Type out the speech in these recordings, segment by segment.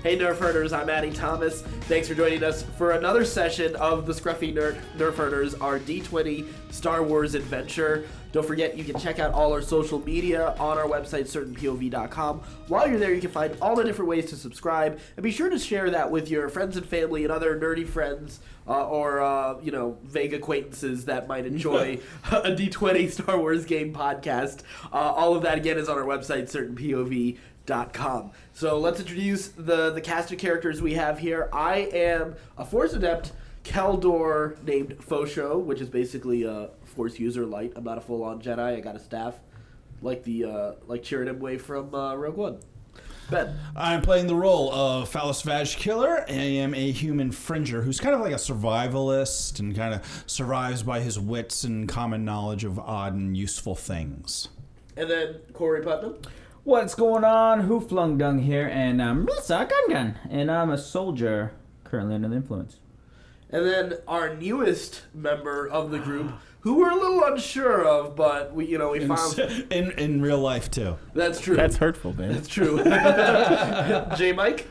Hey Nerfherders, I'm Addy Thomas. Thanks for joining us for another session of the Scruffy Nerfherders, our D20 Star Wars adventure. Don't forget, you can check out all our social media on our website, certainpov.com. While you're there, you can find all the different ways to subscribe, and be sure to share that with your friends and family and other nerdy friends or vague acquaintances that might enjoy a D20 Star Wars game podcast. All of that, again, is on our website, certainpov.com. So let's introduce the cast of characters we have here. I am a Force Adept Keldor named Fosho, which is basically a Force user light. I'm not a full-on Jedi. I got a staff, like Cheerin Imwe from Rogue One. Ben. I'm playing the role of Phallus Vag Killer. I am a human fringer who's kind of like a survivalist and kind of survives by his wits and common knowledge of odd and useful things. And then Corey Putnam. What's going on? Who Flung Dung here, and I'm Misa Gungun, and I'm a soldier currently under the influence. And then our newest member of the group, who we're a little unsure of, but we found in real life too. That's true. That's hurtful, man. That's true. J. Mike.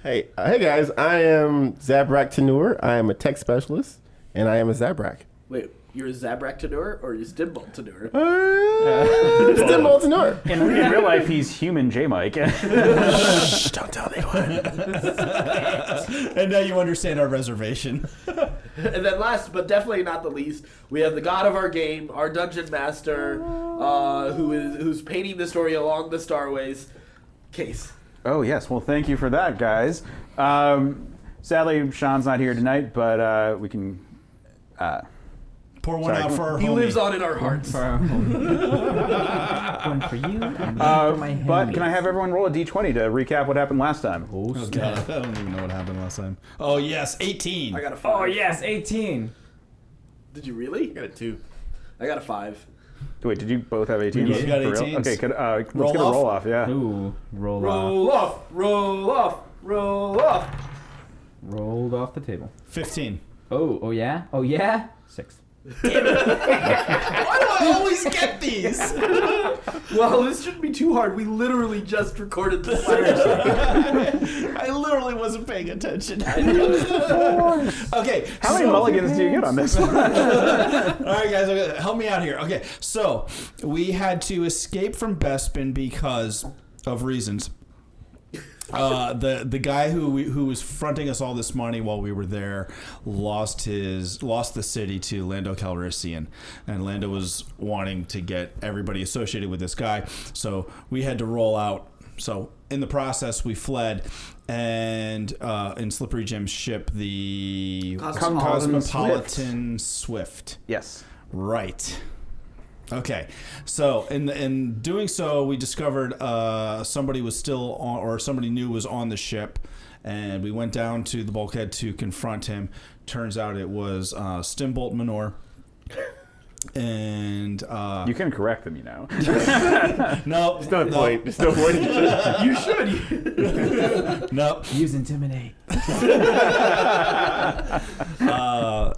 Hey guys, I am Zabrak Tanur. I am a tech specialist, and I am a Zabrak. Wait, you're a Zabrak Tanur or you're Stembolt Tanur? Stembolt Tanur. In real life, he's human J-Mike. Shh, don't tell anyone. And now you understand our reservation. And then last, but definitely not the least, we have the god of our game, our dungeon master, who's painting the story along the Starways, Case. Oh, yes. Well, thank you for that, guys. Sadly, Sean's not here tonight, but we can... Pour one out for our homie. He lives on in our hearts. One for you, and one for my but can I have everyone roll a d20 to recap what happened last time? Oh, God. I don't even know what happened last time. Oh, yes, 18. I got a 5. Oh, yes, 18. Did you really? I got a 2. I got a 5. Wait, did you both have 18s? You got For real? 18s. Okay, let's Roll get a off? roll off, yeah. Ooh, roll Roll off. Rolled off the table. 15. Oh yeah? 6. Why do I always get these? Well, this shouldn't be too hard. We literally just recorded this. I literally wasn't paying attention. Okay. How many mulligans do you get on this one? All right, guys, okay, help me out here. Okay, so we had to escape from Bespin because of reasons. The guy who was fronting us all this money while we were there lost the city to Lando Calrissian, and Lando was wanting to get everybody associated with this guy, so we had to roll out. So in the process, we fled, and in Slippery Jim's ship, the Cosmopolitan Swift. Yes. Right. Okay, so in doing so, we discovered somebody was still on, or somebody new was on the ship, and we went down to the bulkhead to confront him. Turns out it was Stembolt Minor. And You can correct them, you know. No, There's no point. There's no point. You should. No. Use intimidate.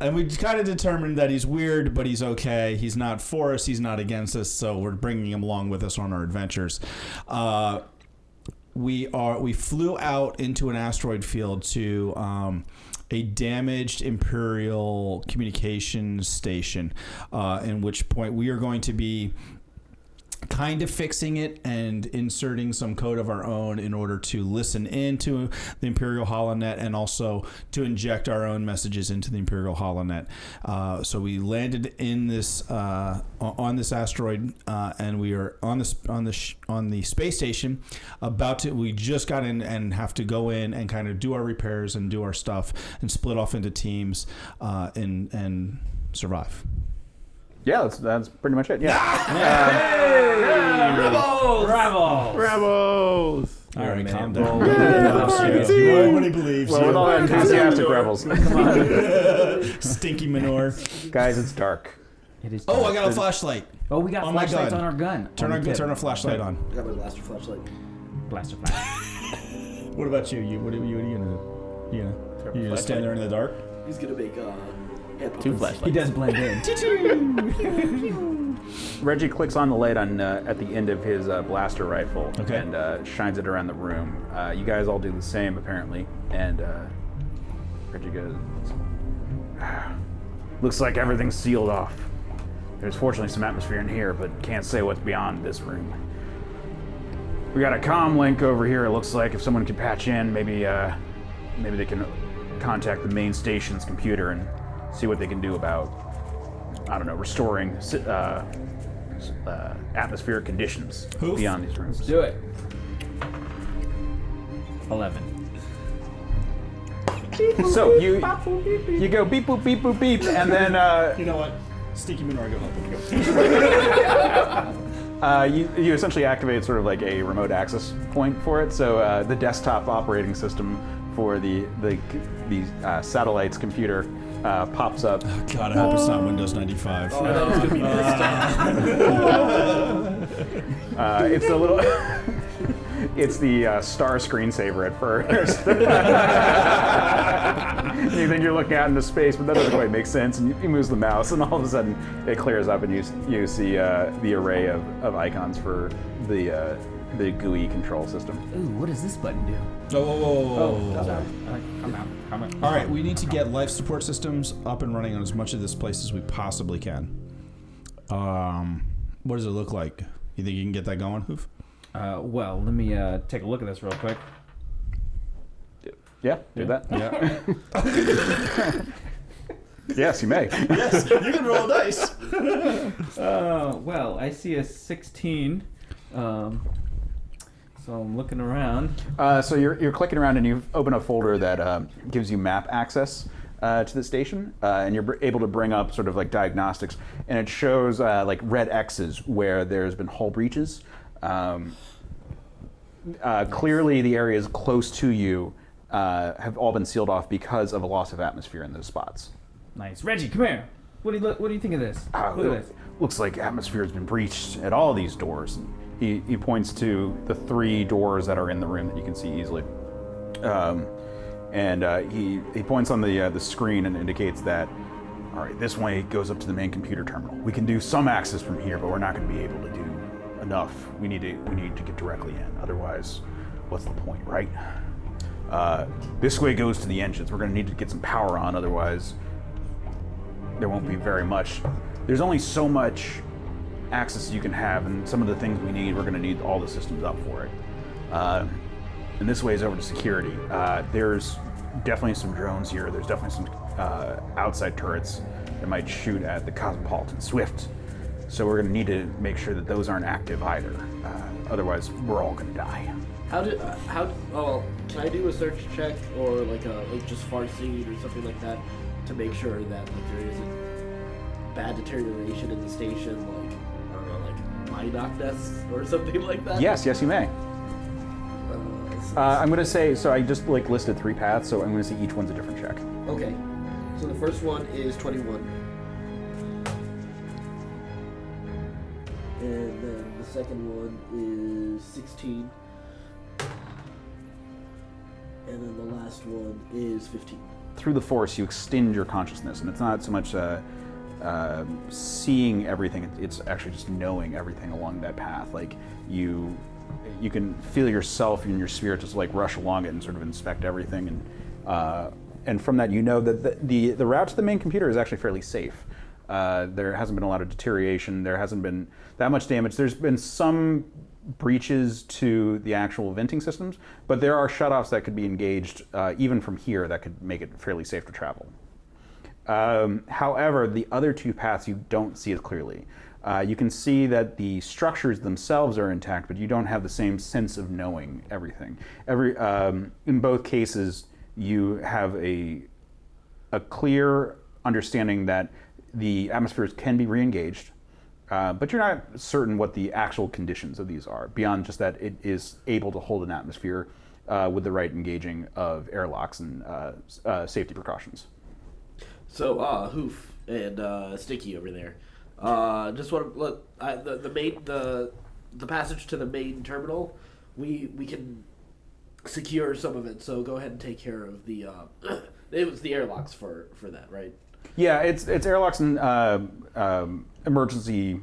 And we kind of determined that he's weird, but he's okay. He's not for us. He's not against us. So we're bringing him along with us on our adventures. We flew out into an asteroid field to a damaged Imperial communications station, in which point we are going to be kind of fixing it and inserting some code of our own in order to listen into the Imperial HoloNet and also to inject our own messages into the Imperial HoloNet. So we landed in this on this asteroid, and we are on the space station. We just got in and have to go in and kind of do our repairs and do our stuff and split off into teams and survive. Yeah, that's pretty much it. Yeah. Rebels! All right, calm down. Nobody believes Well, with all that enthusiastic rebels. Stinky manure. Guys, it's dark. It is. Oh, I got a flashlight. Oh, we got on my flashlights gun. on our gun. Turn a flashlight on. I got my blaster flashlight. Blaster flash. What about you? What are you gonna do? You gonna stand there in the dark? He's gonna make 2 flashlights. He does blend in. Reggie clicks on the light at the end of his blaster rifle and shines it around the room. You guys all do the same, apparently. And Reggie goes, looks like everything's sealed off. There's fortunately some atmosphere in here, but can't say what's beyond this room. We got a comm link over here. It looks like if someone can patch in, maybe they can contact the main station's computer and see what they can do about, I don't know, restoring atmospheric conditions beyond these rooms. Do it. 11. So you go beep boop beep boop beep, and then You know what? Stinky Minora, go help him. you essentially activate sort of like a remote access point for it. So the desktop operating system for the satellite's computer pops up. Oh, God, I hope it's not Windows 95. I thought it was gonna be Vista. It's a little. It's the star screensaver at first. You think you're looking out into space, but that doesn't quite make sense. And he moves the mouse, and all of a sudden it clears up, and you see the array of icons for the GUI control system. Ooh, what does this button do? Whoa. Come out. All right, we need to get life support systems up and running on as much of this place as we possibly can. What does it look like? You think you can get that going, Hoof? Well, let me take a look at this real quick. Yeah, do that. Yeah. Yes, you may. Yes, you can roll dice. Well, I see a 16. So I'm looking around. So you're clicking around, and you open a folder that gives you map access to the station, and you're able to bring up sort of like diagnostics, and it shows like red X's where there's been hull breaches. Clearly, the areas close to you have all been sealed off because of a loss of atmosphere in those spots. Nice. Reggie, come here. What do you think of this? Look at this. Looks like atmosphere has been breached at all these doors. He points to the 3 doors that are in the room that you can see easily. He points on the screen and indicates that, all right, this way goes up to the main computer terminal. We can do some access from here, but we're not going to be able to do enough. We need to get directly in. Otherwise, what's the point, right? This way goes to the engines. We're going to need to get some power on. Otherwise, there won't be very much. There's only so much access you can have, and some of the things we need, we're going to need all the systems up for it. And this way is over to security. There's definitely some drones here. There's definitely some outside turrets that might shoot at the Cosmopolitan Swift. So we're going to need to make sure that those aren't active either. Otherwise, we're all going to die. Can I do a search check or like just Farseed or something like that to make sure that like there isn't bad deterioration in the station, like I don't know, like mine knock nests or something like that? Yes, you may. I'm going to say, so I just like listed 3 paths, so I'm going to say each one's a different check. Okay. So the first one is 21. And then the second one is 16. And then the last one is 15. Through the Force, you extend your consciousness, and it's not so much seeing everything, it's actually just knowing everything along that path. Like, you can feel yourself and your spirit just like rush along it and sort of inspect everything, and from that you know that the route to the main computer is actually fairly safe. There hasn't been a lot of deterioration. There hasn't been that much damage. There's been some breaches to the actual venting systems, but there are shutoffs that could be engaged even from here that could make it fairly safe to travel. However, the other 2 paths you don't see as clearly. You can see that the structures themselves are intact, but you don't have the same sense of knowing everything. In both cases, you have a clear understanding that the atmospheres can be re-engaged, but you're not certain what the actual conditions of these are, beyond just that it is able to hold an atmosphere with the right engaging of airlocks and safety precautions. So, Hoof and Sticky over there. Just want to look. The passage to the main terminal. We can secure some of it. So go ahead and take care of the. It was the airlocks for that, right? Yeah, it's airlocks and emergency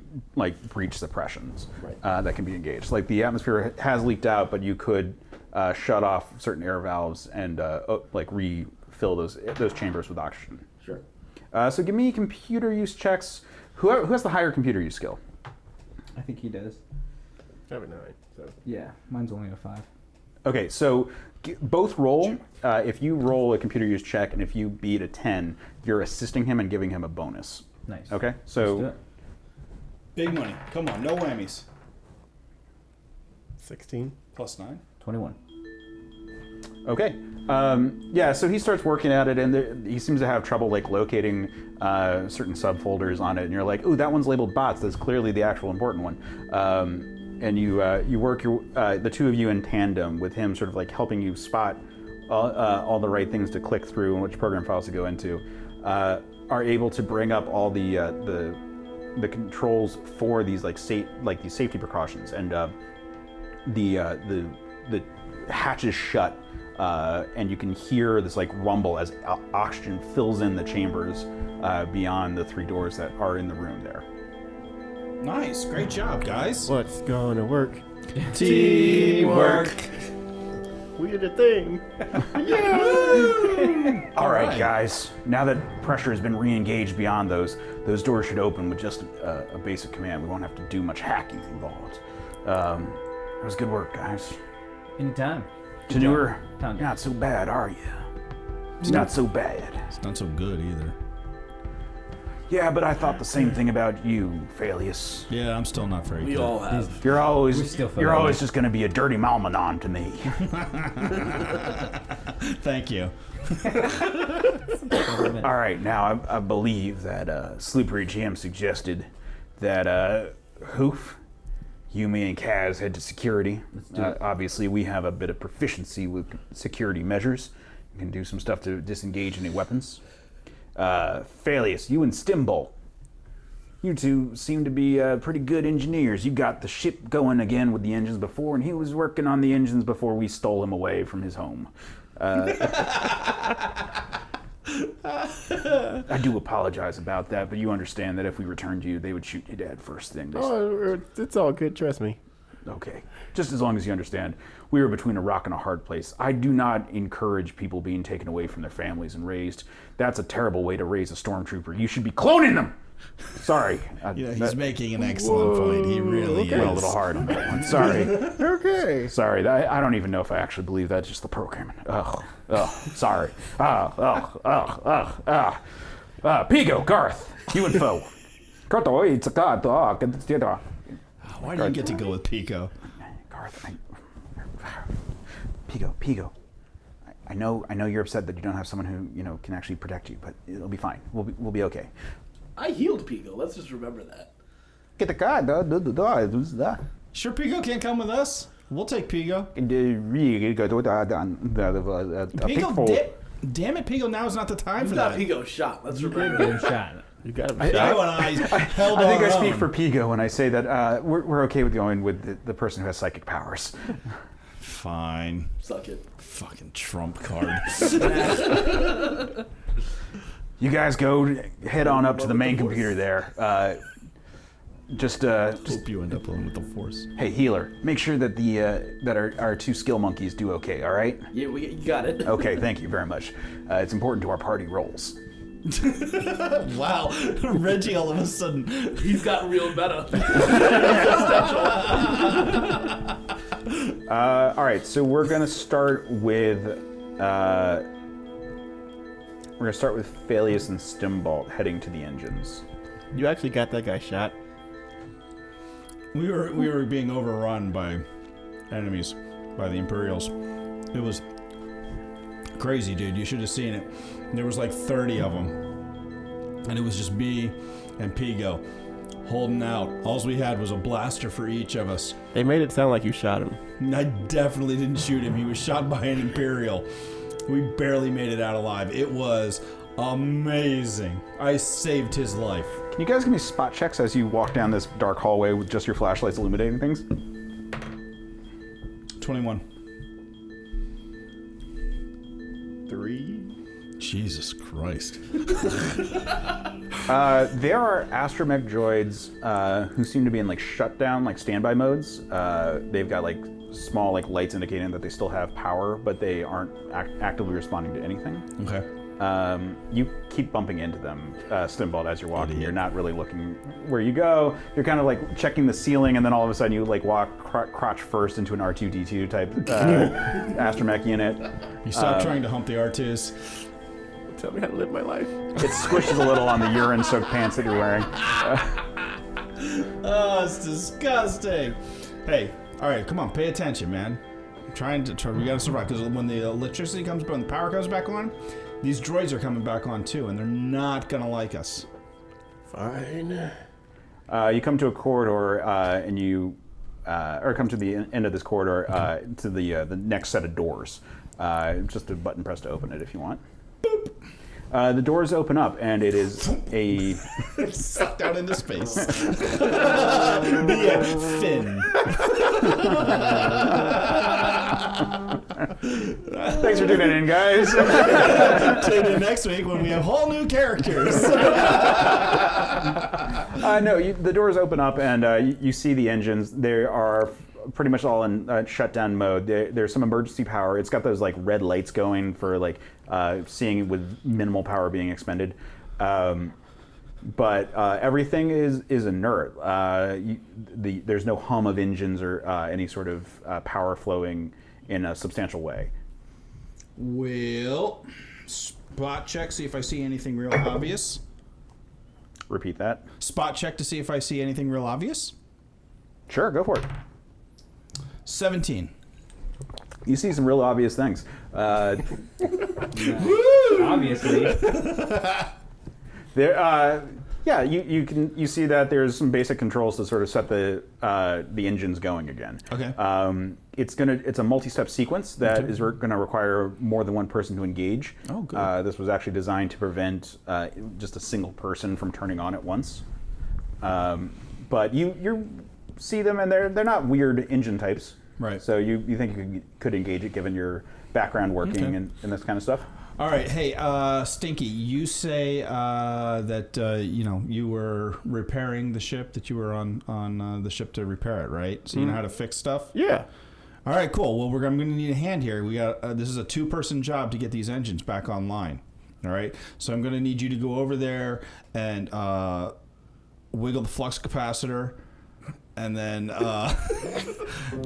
breach suppressions that can be engaged. Like the atmosphere has leaked out, but you could shut off certain air valves and refill those chambers with oxygen. Sure. So give me computer use checks. Who has the higher computer use skill? I think he does. I have a 9. So. Yeah, mine's only a 5. Okay, so both roll. If you roll a computer use check, and if you beat a 10, you're assisting him and giving him a bonus. Nice. Okay, Let's do so it. Big money. Come on, no whammies. 16. Plus 9. 21. okay, yeah. So he starts working at it, and he seems to have trouble locating certain subfolders on it. And you're like, "Ooh, that one's labeled bots. That's clearly the actual important one." And you work the two of you in tandem with him, sort of helping you spot all the right things to click through and which program files to go into. Are able to bring up all the controls for these these safety precautions, and the hatches shut, and you can hear this rumble as oxygen fills in the chambers beyond the 3 doors that are in the room there. Nice. Great job, guys. What's gonna work? Teamwork. We did a thing. All right, right. guys. Now that pressure has been re-engaged beyond those doors should open with just a basic command. We won't have to do much hacking involved. It was good work, guys. Anytime. Tanur, Pound it. you're not so bad, are you? It's not so bad. It's not so good either. Yeah, but I thought the same thing about you, Phalius. Yeah, I'm still not very We good. all have. You're always still feel that way. just going to be a dirty malmanon to me. Thank you. All right, now I believe that Slippery GM suggested that Hoof, you, me, and Kaz head to security. Obviously, we have a bit of proficiency with security measures. We can do some stuff to disengage any weapons. Phalius, you and Stembolt, you two seem to be pretty good engineers. You got the ship going again with the engines before, and he was working on the engines before we stole him away from his home. I do apologize about that, but you understand that if we returned you, they would shoot your dad first thing. Oh, it's all good. Trust me. Okay, just as long as you understand, we were between a rock and a hard place. I do not encourage people being taken away from their families and raised. That's a terrible way to raise a stormtrooper. You should be cloning them. Sorry. He's making an excellent point. He really is. Went a little hard on that one. Sorry. Okay. Sorry. I don't even know if I actually believe that's just the programming. Ugh. Sorry. Pigo, Garth, you and Foe. Why do you get to go with Pico? Garth, Pigo. I know you're upset that you don't have someone who can actually protect you, but it'll be fine. We'll be okay. I healed Pico. Let's just remember that. Get the card. Sure, Pico can't come with us. We'll take Pico. Pico, damn it, Pico! Now is not the time You for got that. Pico shot. Let's Give remember him that. a shot. You got him. Pico and I held I think our I speak own. for Pigo when I say that we're okay with going with the person who has psychic powers. Fine. Suck it. Fucking trump card. You guys go head on up to the main computer there. Just Hope you end up with the Force. hey, healer, make sure that our 2 skill monkeys do okay. All right? Yeah, you got it. Okay, thank you very much. It's important to our party roles. Wow, Reggie all of a sudden. He's got real meta. All right, so we're gonna start with Phalius and Stembolt heading to the engines. You actually got that guy shot. We were being overrun by enemies, by the Imperials. It was crazy, dude. You should have seen it. There was like 30 of them, and it was just me and Pigo holding out. All we had was a blaster for each of us. They made it sound like you shot him. I definitely didn't shoot him. He was shot by an Imperial. We barely made it out alive. It was amazing. I saved his life. Can you guys give me spot checks as you walk down this dark hallway with just your flashlights illuminating things? 21. 3. Jesus Christ. There are astromech droids who seem to be in like shutdown, like standby modes. They've got like small like lights indicating that they still have power, but they aren't actively responding to anything. Okay. You keep bumping into them, Stembolt, as you're walking. You're not really looking where you go. You're kind of like checking the ceiling, and then all of a sudden you like walk crotch first into an R2-D2 type astromech unit. You stop trying to hump the R2s. Tell me how to live my life. It squishes a little on the urine-soaked pants that you're wearing. Oh, it's disgusting. Hey, all right, come on, pay attention, man. I'm trying to. We gotta survive because when the electricity comes, when the power comes back on, these droids are coming back on too, and they're not gonna like us. Fine. You come to a corridor, and you, or come to the end of this corridor, to the next set of doors. Just a button press to open it if you want. Boop. The doors open up, and it is a sucked out into space. Fin. Thanks for tuning in, guys. Tune in next week when we have whole new characters. No, the doors open up, and you see the engines. They are pretty much all in shutdown mode. There's some emergency power. It's got those like red lights going for like seeing with minimal power being expended. But everything is inert. There's no hum of engines or any sort of power flowing in a substantial way. Well, spot check, see if I see anything real obvious. Repeat that. Spot check to see if I see anything real obvious. Sure, go for it. 17. You see some real obvious things. Obviously. There, yeah, you see that there's some basic controls to sort of set the engines going again. Okay. It's a multi-step sequence that is going to require more than one person to engage. Oh, good. This was actually designed to prevent just a single person from turning on at once. But you see them, and they're not weird engine types. Right. So you think you could engage it given your background working and this kind of stuff? All right. Hey, Stinky, you say that you were repairing the ship, that you were on the ship to repair it, right? So you know how to fix stuff? Yeah. All right, cool. Well, I'm going to need a hand here. We got this is a 2-person job to get these engines back online. All right. So I'm going to need you to go over there and wiggle the flux capacitor, and then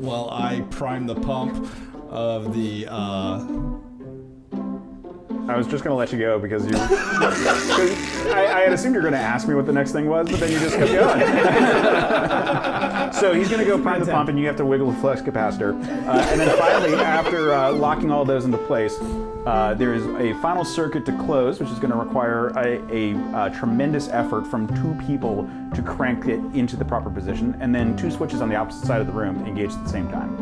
while I prime the pump of the. I was just going to let you go because I had assumed you were going to ask me what the next thing was, but then you just kept going. So he's going to go prime the pump, and you have to wiggle the flux capacitor. And then finally, after locking all those into place, there is a final circuit to close, which is going to require a tremendous effort from 2 people to crank it into the proper position, and then 2 switches on the opposite side of the room engage at the same time.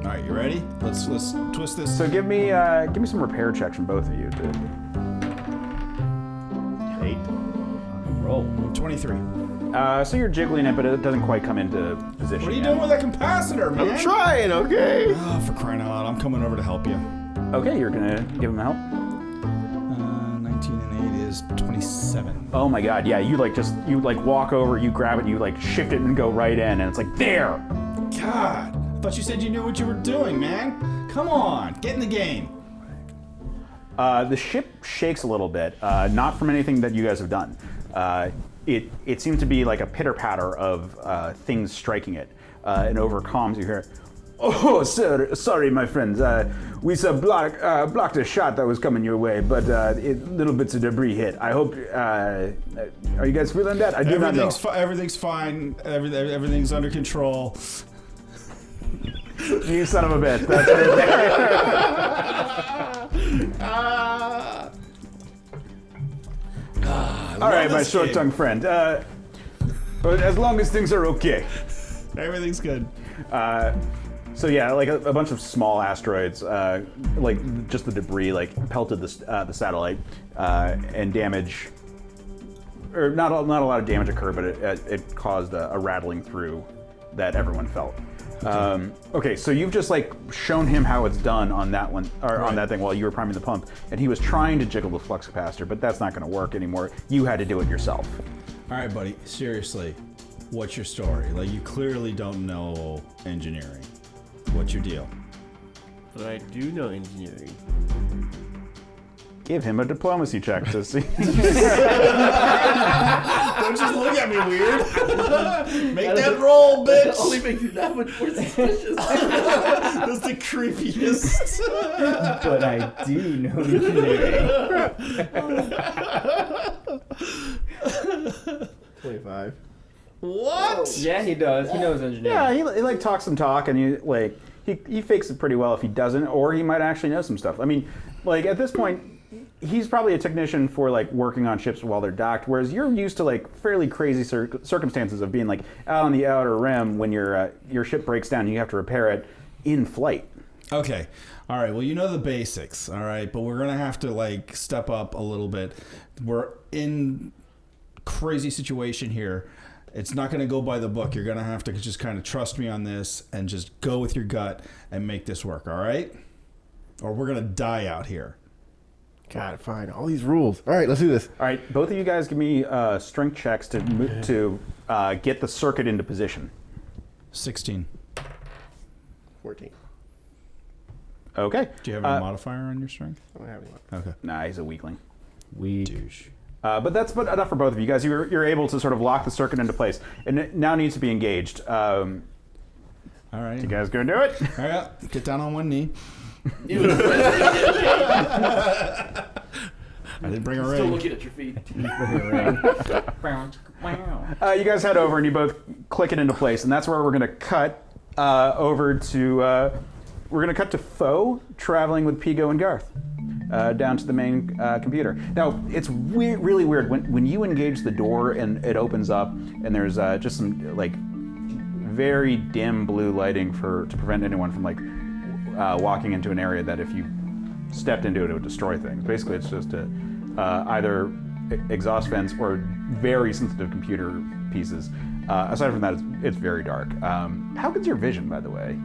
All right, you ready? Let's twist this. So give me some repair checks from both of you. 8. Roll. 23. So you're jiggling it, but it doesn't quite come into position. What are you yet. doing with that capacitor, man? I'm trying, okay? Oh, for crying out loud, I'm coming over to help you. Okay, you're gonna give him help. 19 and 8 is 27. Oh my god, yeah, you walk over, you grab it, you like shift it and go right in, and it's like, there! God, I thought you said you knew what you were doing, man. Come on, get in the game. The ship shakes a little bit, not from anything that you guys have done. It seems to be like a pitter-patter of things striking it, and over comms you hear, "Oh, sir, sorry, my friends. We blocked a shot that was coming your way, but little bits of debris hit. I hope. Are you guys feeling that? I do not know. Everything's fine. Everything's under control. You son of a bitch. That's it. All right, my short-tongued friend. But as long as things are okay. Everything's good. So yeah, like a bunch of small asteroids, like just the debris, like pelted the satellite, and damage, or not a lot of damage occurred, but it caused a rattling through that everyone felt. Okay, so you've just like shown him how it's done on that one, or on that thing while you were priming the pump, and he was trying to jiggle the flux capacitor, but that's not going to work anymore. You had to do it yourself. All right, buddy. Seriously, what's your story? Like, you clearly don't know engineering. What's your deal? But I do know engineering. Give him a diplomacy check to see. Don't just look at me weird. Make that roll, bitch. Only makes you that much more suspicious. That's the creepiest. But I do know engineering. 25. What? Yeah, he does. He knows engineering. Yeah, he like talks some talk, and you like he fakes it pretty well if he doesn't, or he might actually know some stuff. I mean, like at this point, he's probably a technician for like working on ships while they're docked, whereas you're used to like fairly crazy circumstances of being like out on the outer rim when your ship breaks down and you have to repair it in flight. Okay. All right. Well, you know the basics. All right. But we're going to have to like step up a little bit. We're in crazy situation here. It's not going to go by the book. You're going to have to just kind of trust me on this and just go with your gut and make this work. All right. Or we're going to die out here. God, fine. All these rules. All right, let's do this. All right, both of you guys give me strength checks to get the circuit into position. 16. 14. Okay. Do you have any modifier on your strength? I don't have any. Okay. Nah, he's a weakling. Douche. But that's enough for both of you guys. You're able to sort of lock the circuit into place, and it now needs to be engaged. All right. You guys gonna do it? All right. Get down on one knee. I didn't bring a ring. Still looking at your feet. You guys head over and you both click it into place, and that's where we're gonna cut over to. We're gonna cut to Foe traveling with Pigo and Garth down to the main computer. Now it's really weird when you engage the door and it opens up, and there's just some like very dim blue lighting to prevent anyone from like walking into an area that if you stepped into it would destroy things. Basically, it's just either exhaust vents or very sensitive computer pieces. Aside from that, it's very dark. How good's your vision, by the way?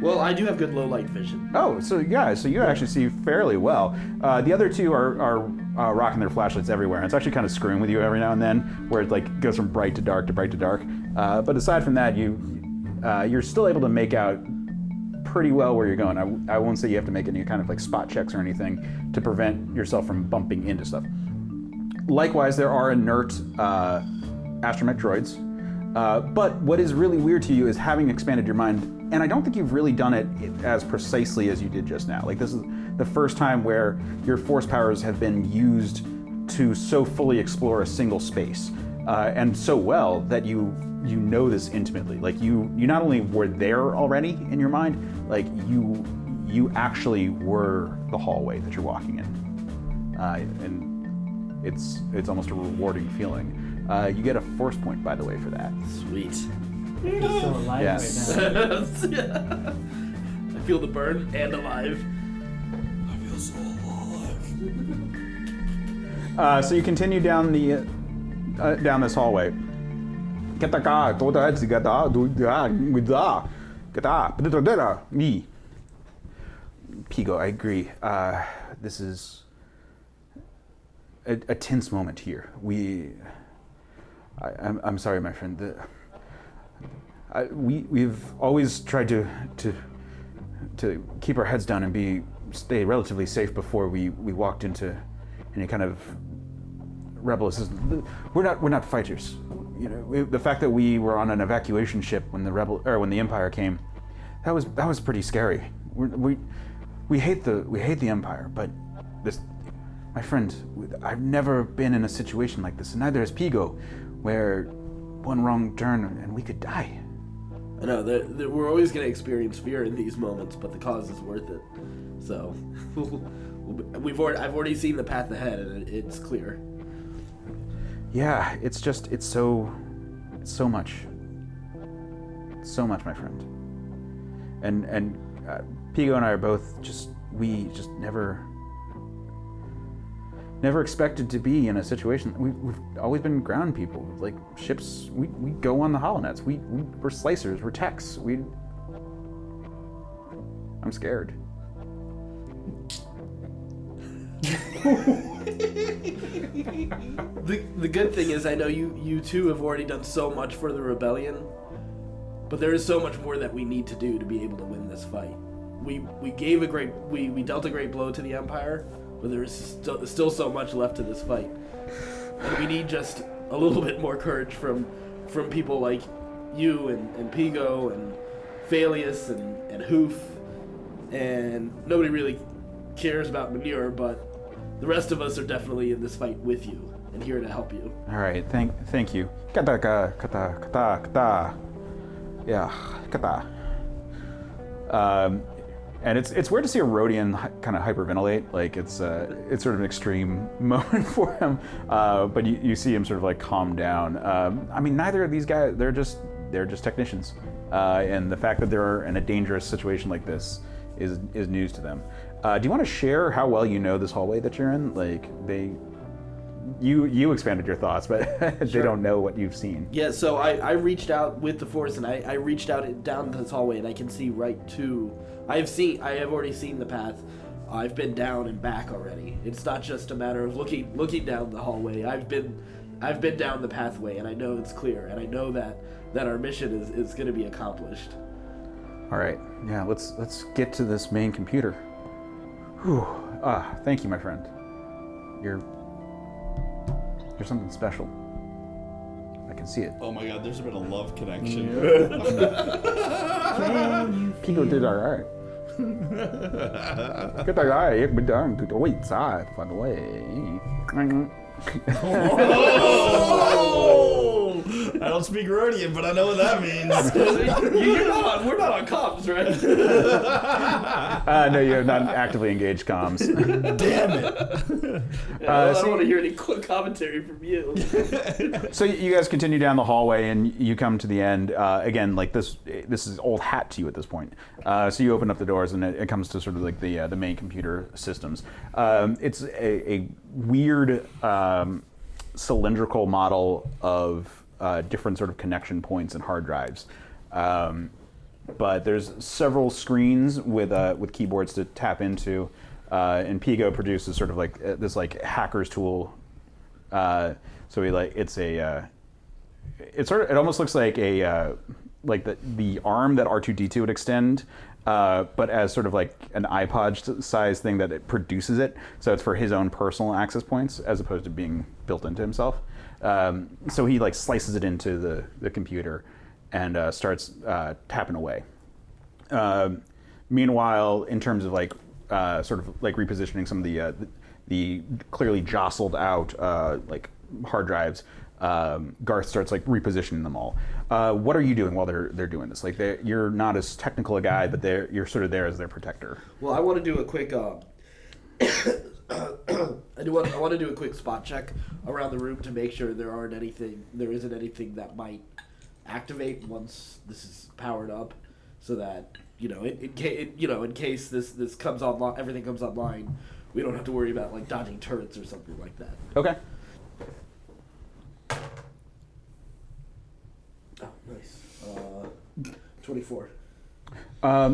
Well, I do have good low light vision. Oh, so yeah, so you actually see fairly well. The other two are rocking their flashlights everywhere. And it's actually kind of screwing with you every now and then, where it like goes from bright to dark to bright to dark. But aside from that, you're still able to make out pretty well where you're going. I won't say you have to make any kind of like spot checks or anything to prevent yourself from bumping into stuff. Likewise, there are inert astromech droids. But what is really weird to you is having expanded your mind, and I don't think you've really done it as precisely as you did just now. Like this is the first time where your force powers have been used to so fully explore a single space, and so well that you know this intimately. Like you not only were there already in your mind, like you actually were the hallway that you're walking in, and it's almost a rewarding feeling. You get a force point, by the way, for that. Sweet. You're so alive Yes. right now. I feel the burn and alive. I feel so alive. So you continue down down this hallway. Pigo, I agree. This is a tense moment here. I'm sorry, my friend. We've always tried to keep our heads down and stay relatively safe before we walked into any kind of rebel assistance. We're not fighters. You know, the fact that we were on an evacuation ship when the Empire came, that was pretty scary. We hate the Empire, but this, my friend, I've never been in a situation like this, and neither has Pigo, where one wrong turn and we could die. I know we're always going to experience fear in these moments, but the cause is worth it. So I've already seen the path ahead, and it's clear. Yeah, it's so much. So much, my friend. And Pigo and I are both we never never expected to be in a situation. We've always been ground people. Like ships, we go on the holonets. We're slicers. We're techs. I'm scared. The good thing is I know you two have already done so much for the rebellion, but there is so much more that we need to do to be able to win this fight. We dealt a great blow to the Empire, but there is still so much left to this fight. And we need just a little bit more courage from people like you and Pigo and Phalius and Hoof, and nobody really cares about Manure, but the rest of us are definitely in this fight with you and here to help you. All right, thank you. Kata. Yeah, kata. And it's weird to see a Rhodian kind of hyperventilate. Like it's sort of an extreme moment for him. But you see him sort of like calm down. I mean, neither of these guys, they're just technicians. And the fact that they're in a dangerous situation like this is news to them. Do you want to share how well you know this hallway that you're in? Like you expanded your thoughts, but they don't know what you've seen. Yeah, so I reached out with the Force, and I reached out down this hallway, and I can see right to. I have already seen the path. I've been down and back already. It's not just a matter of looking down the hallway. I've been down the pathway, and I know it's clear, and I know that our mission is going to be accomplished. All right, yeah, let's get to this main computer. Whew. Thank you, my friend. You're something special. I can see it. Oh my God, there's been a love connection. People did all right. Cái tay lái ek bình thường từ tối xa phần way. Oh! I don't speak Rhodian, but I know what that means. We're not on comms, right? No, you're not actively engaged comms. Damn it. I don't want to hear any commentary from you. So you guys continue down the hallway and you come to the end. Again, like this is old hat to you at this point. So you open up the doors and it comes to sort of like the main computer systems. It's a weird cylindrical model of different sort of connection points and hard drives. But there's several screens with keyboards to tap into, and Pigo produces sort of like this like hacker's tool. So it almost looks like like the arm that R2-D2 would extend, but as sort of like an iPod size thing that it produces it. So it's for his own personal access points as opposed to being built into himself. So he like slices it into the computer and starts tapping away. Meanwhile, in terms of like sort of like repositioning some of the clearly jostled out like hard drives, Garth starts like repositioning them all. What are you doing while they're doing this? Like you're not as technical a guy, but you're sort of there as their protector. Well, I want to do a quick. I want to do a quick spot check around the room to make sure there isn't anything that might activate once this is powered up, so that in case this comes online, everything comes online, we don't have to worry about like dodging turrets or something like that. Okay. Oh, nice. 24.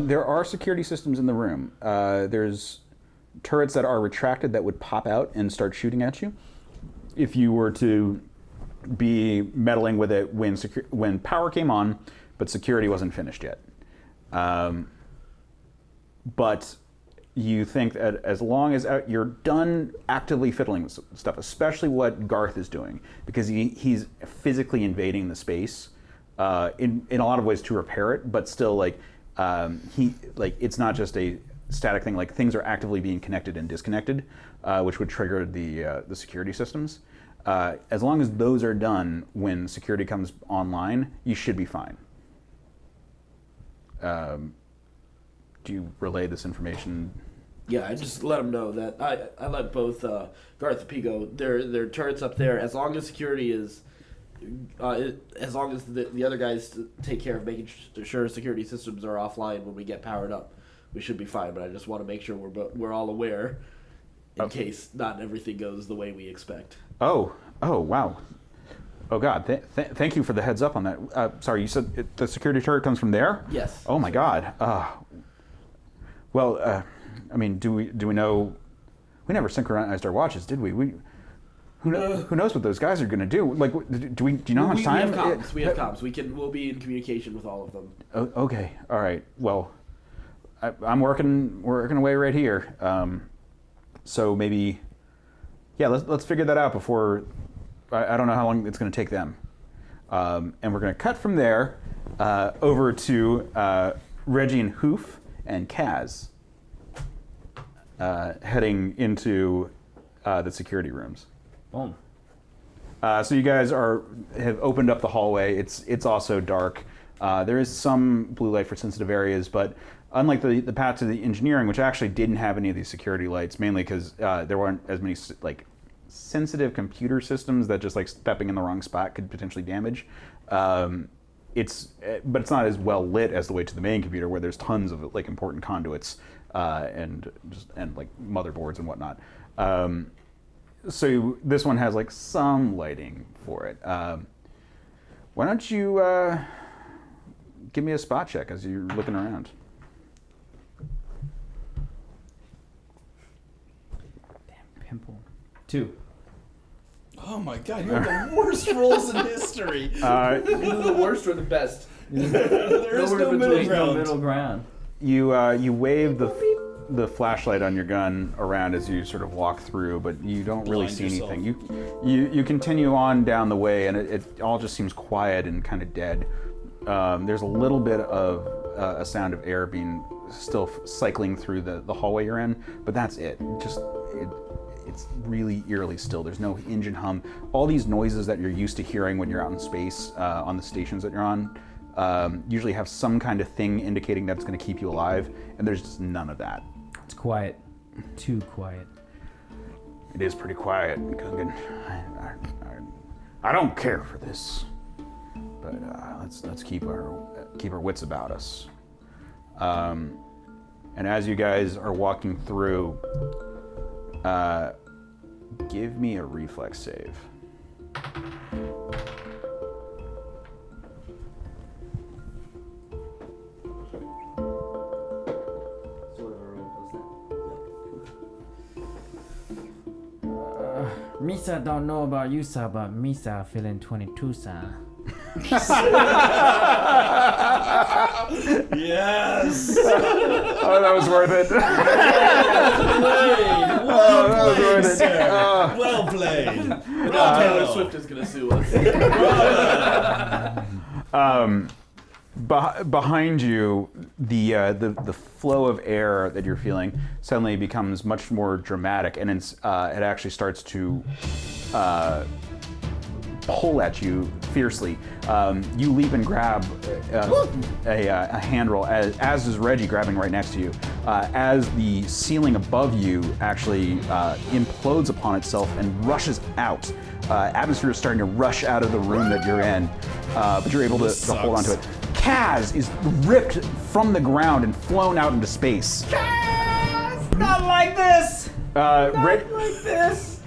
There are security systems in the room. There's turrets that are retracted that would pop out and start shooting at you if you were to be meddling with it when power came on, but security wasn't finished yet. But you think that as long as you're done actively fiddling with stuff, especially what Garth is doing, because he's physically invading the space in a lot of ways to repair it, but still it's not just a static thing. Like things are actively being connected and disconnected, which would trigger the security systems. As long as those are done when security comes online, you should be fine. Do you relay this information? Yeah, I just let them know that I let both Garth and Pigo their turrets up there. As long as security is, as long as the other guys take care of making sure security systems are offline when we get powered up, we should be fine. But I just want to make sure we're all aware in case not everything goes the way we expect. Oh, wow. Oh God! Thank you for the heads up on that. Sorry, you said the security turret comes from there? Yes. Oh my God. Well, I mean, do we know? We never synchronized our watches, did we? Who knows what those guys are going to do? Like, do you know how much time? We have comms. We'll be in communication with all of them. Okay. All right. Well, I'm working away right here. So maybe, yeah. Let's figure that out before. I don't know how long it's going to take them. And we're going to cut from there over to Reggie and Hoof and Kaz heading into the security rooms. Boom. So you guys have opened up the hallway. It's also dark. There is some blue light for sensitive areas, but unlike the path to the engineering, which actually didn't have any of these security lights, mainly because there weren't as many like sensitive computer systems that just like stepping in the wrong spot could potentially damage. But it's not as well lit as the way to the main computer, where there's tons of like important conduits and like motherboards and whatnot. So this one has like some lighting for it. Why don't you give me a spot check as you're looking around? Damn pimple. 2. Oh my God, you have the worst rolls in history. Either the worst or the best. There is no middle ground. Middle ground. You wave the flashlight on your gun around as you sort of walk through, but you don't really Blind see yourself. anything. You continue on down the way, and it all just seems quiet and kind of dead. There's a little bit of a sound of air being still cycling through the hallway you're in, but that's it. It's really eerily still. There's no engine hum. All these noises that you're used to hearing when you're out in space on the stations that you're on usually have some kind of thing indicating that it's going to keep you alive, and there's just none of that. It's quiet. Too quiet. It is pretty quiet, Gungan. I don't care for this, but let's keep our wits about us. And as you guys are walking through, give me a reflex save. Misa don't know about you, sir, but Misa feeling 22, sir. Yes. Oh, that was worth it. Well played, it. sir. Well played. Taylor Swift is going to sue us. Behind you, the flow of air that you're feeling suddenly becomes much more dramatic, and it actually starts to pull at you fiercely. You leap and grab a handrail, as is Reggie grabbing right next to you, as the ceiling above you actually implodes upon itself and rushes out. Atmosphere is starting to rush out of the room that you're in, but you're able to hold on to it. Kaz is ripped from the ground and flown out into space. Kaz! Not like this! Not like this!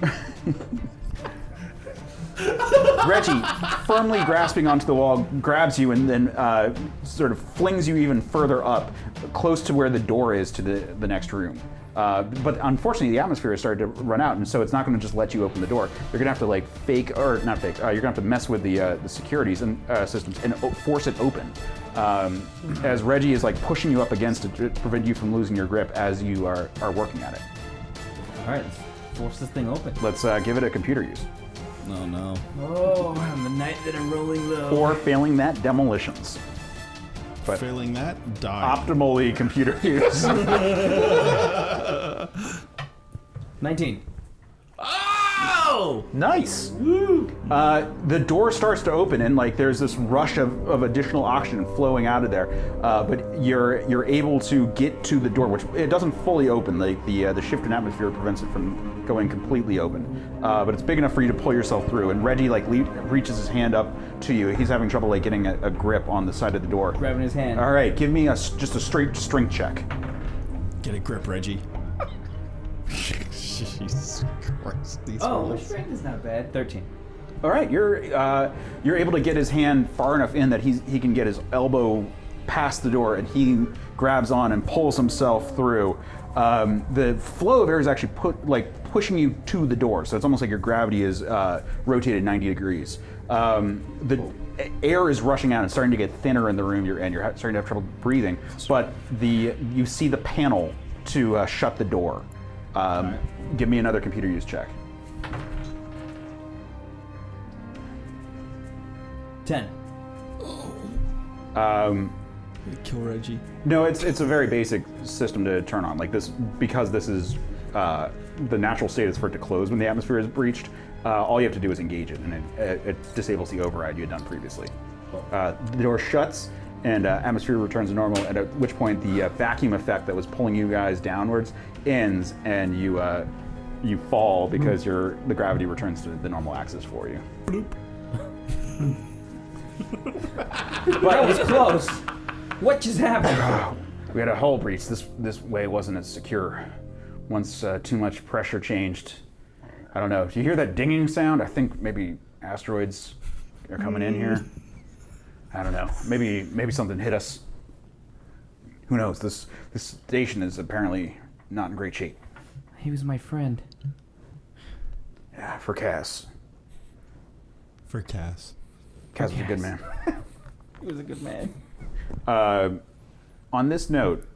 Reggie, firmly grasping onto the wall, grabs you and then sort of flings you even further up, close to where the door is to the next room. But unfortunately, the atmosphere has started to run out, and so it's not going to just let you open the door. You're going to have to like fake, or not fake. You're going to have to mess with the securities and systems and force it open. As Reggie is like pushing you up against it to prevent you from losing your grip as you are working at it. All right, let's force this thing open. Let's give it a computer use. Oh no. Oh, on the night that I'm rolling low. Or failing that, demolitions. But failing that, die. Optimally computer use. 19. Oh! Nice. The door starts to open, and like there's this rush of additional oxygen flowing out of there. But you're able to get to the door, which it doesn't fully open. The shift in atmosphere prevents it from going completely open. But it's big enough for you to pull yourself through. And Reggie like reaches his hand up to you. He's having trouble like getting a grip on the side of the door. Grabbing his hand. All right, give me just a straight strength check. Get a grip, Reggie. Jesus Christ. These My rolls. strength is not bad. 13. All right, you're able to get his hand far enough in that he can get his elbow past the door, and he grabs on and pulls himself through. The flow of air is actually pushing you to the door, so it's almost like your gravity is rotated 90 degrees. The air is rushing out and starting to get thinner in the room you're in. You're starting to have trouble breathing, but you see the panel to shut the door. Give me another computer use check. 10. Kill Reggie. No, it's a very basic system to turn on. Like this, because this is the natural state is for it to close when the atmosphere is breached. All you have to do is engage it, and it disables the override you had done previously. The door shuts, and atmosphere returns to normal. And at which point, the vacuum effect that was pulling you guys downwards ends, and you fall because the gravity returns to the normal axis for you. That was close. What just happened? We had a hull breach. This way wasn't as secure. Once too much pressure changed. I don't know. Do you hear that dinging sound? I think maybe asteroids are coming in here. I don't know. Maybe something hit us. Who knows? This station is apparently not in great shape. He was my friend. Yeah, for Cass. For Cass. Cass was a good man. He was a good man. On this note,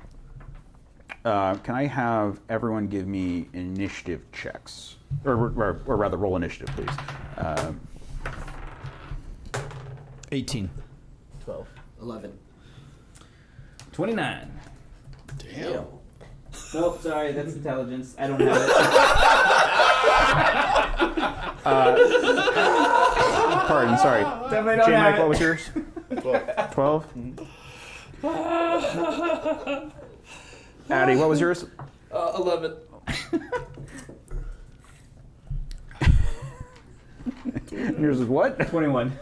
can I have everyone give me initiative checks? Or rather, roll initiative, please. 18. 12. 11. 29. Damn. Oh, sorry, that's intelligence. I don't have it. Pardon, sorry. Definitely don't J-Mike, have what it. was yours? 12? Addy, what was yours? 11. Yours is what? 21.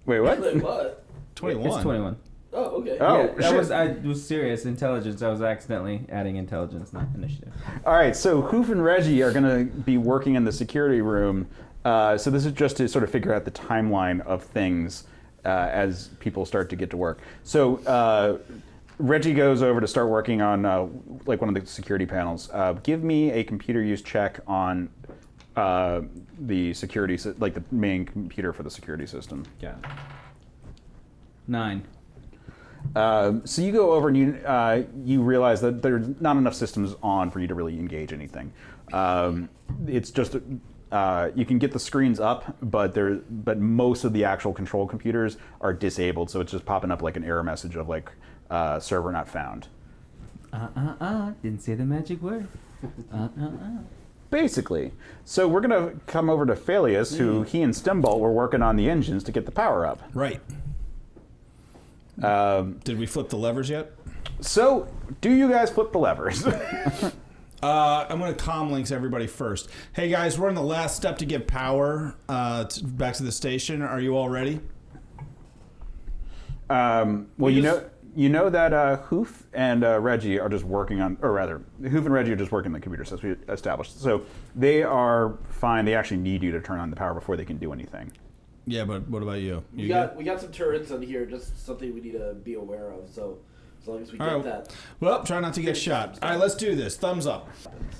Wait, what? Wait, what? 21. It's 21. Oh, okay. Oh, yeah, shit. I was serious. Intelligence. I was accidentally adding intelligence, not initiative. All right, so Hoof and Reggie are going to be working in the security room. So this is just to sort of figure out the timeline of things as people start to get to work. So Reggie goes over to start working on like one of the security panels. Give me a computer use check on the security, like the main computer for the security system. Got it. 9. So you go over and you realize that there's not enough systems on for you to really engage anything. It's just you can get the screens up, but most of the actual control computers are disabled, so it's just popping up like an error message of like server not found. Didn't say the magic word. Basically. So we're gonna come over to Phalius, who he and Stembolt were working on the engines to get the power up. Right. Did we flip the levers yet? So, do you guys flip the levers? I'm going to comm links everybody first. Hey guys, we're on the last step to get power back to the station. Are you all ready? Well, you know that Hoof and Reggie are just working on, or rather, Hoof and Reggie are just working on the computer, as we established. So they are fine. They actually need you to turn on the power before they can do anything. Yeah, but what about you? We got some turrets on here, just something we need to be aware of. So as long as we get that. Well, try not to get shot. All right, let's do this. Thumbs up.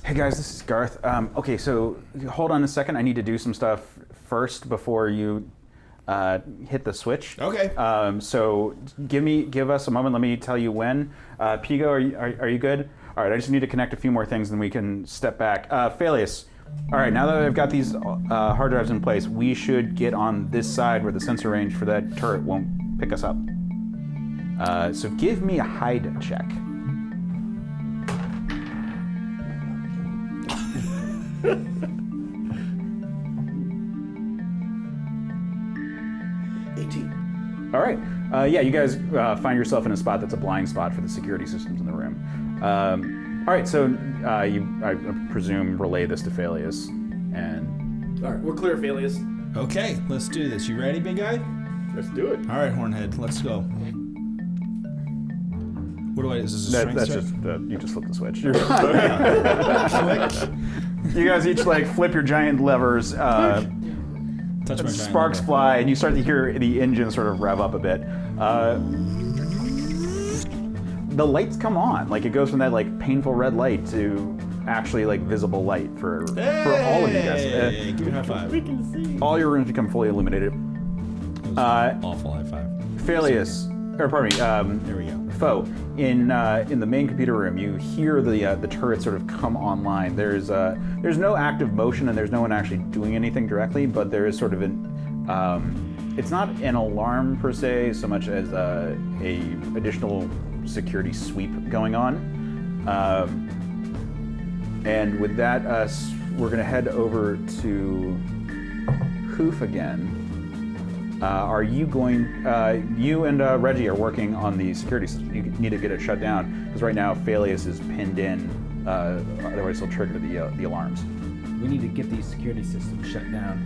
Hey guys, this is Garth. Okay, so hold on a second. I need to do some stuff first before you hit the switch. Okay. So give us a moment. Let me tell you when. Pigo, are you good? All right. I just need to connect a few more things, and we can step back. Phalius. All right. Now that I've got these hard drives in place, we should get on this side where the sensor range for that turret won't pick us up. So give me a hide check. All right. Yeah, you guys find yourself in a spot that's a blind spot for the security systems in the room. All right, so you, I presume, relay this to Phalius, and... All right, we're clear, Phalius. Okay, let's do this. You ready, big guy? Let's do it. All right, Hornhead, let's go. What do I? Is this a strength That's check? just you just flip the switch. You guys each like flip your giant levers. Touch my giant Sparks lever. fly, and you start to hear the engine sort of rev up a bit. The lights come on. Like it goes from that like painful red light to actually like visible light for all of you guys. Hey, give me a high five. All your rooms become fully illuminated. Awful high five. Phalius, or pardon me, There we go. Foe, in the main computer room, you hear the turret sort of come online. There's no active motion and there's no one actually doing anything directly, but there is sort of an it's not an alarm per se, so much as a additional security sweep going on. And with that, we're gonna head over to Hoof again. Are you going? You and Reggie are working on the security system. You need to get it shut down because right now Phalius is pinned in. Otherwise, he'll trigger the alarms. We need to get these security systems shut down.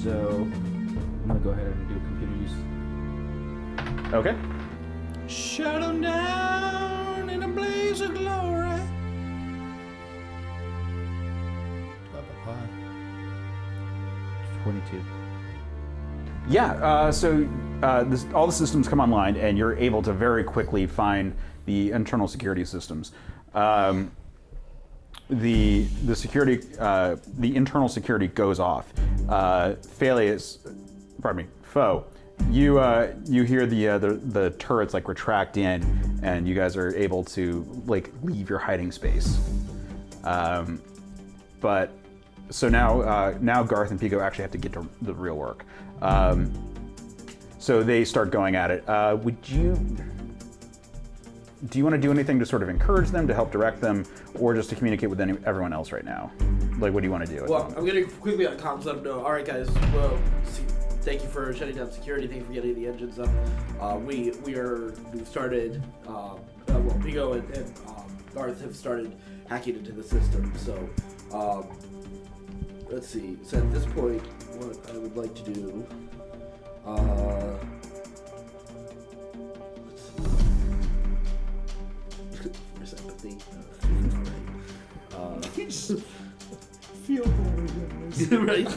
So I'm gonna go ahead and do computer use. Okay. Shut them down in a blaze of glory. 22. Yeah. All the systems come online, and you're able to very quickly find the internal security systems. The security, the internal security goes off. Foe. You hear the turrets like retract in, and you guys are able to like leave your hiding space. But so now Garth and Pico actually have to get to the real work. So they start going at it. Do you want to do anything to sort of encourage them, to help direct them, or just to communicate with everyone else right now? Like, what do you want to do? Well, I'm going to quickly on comms let them know. All right, guys. Well, thank you for shutting down security. Thank you for getting the engines up. We've started. Pico and Garth have started hacking into the system. So, let's see. So at this point, what I would like to do. Let's see. For sympathy. Feel better, Right.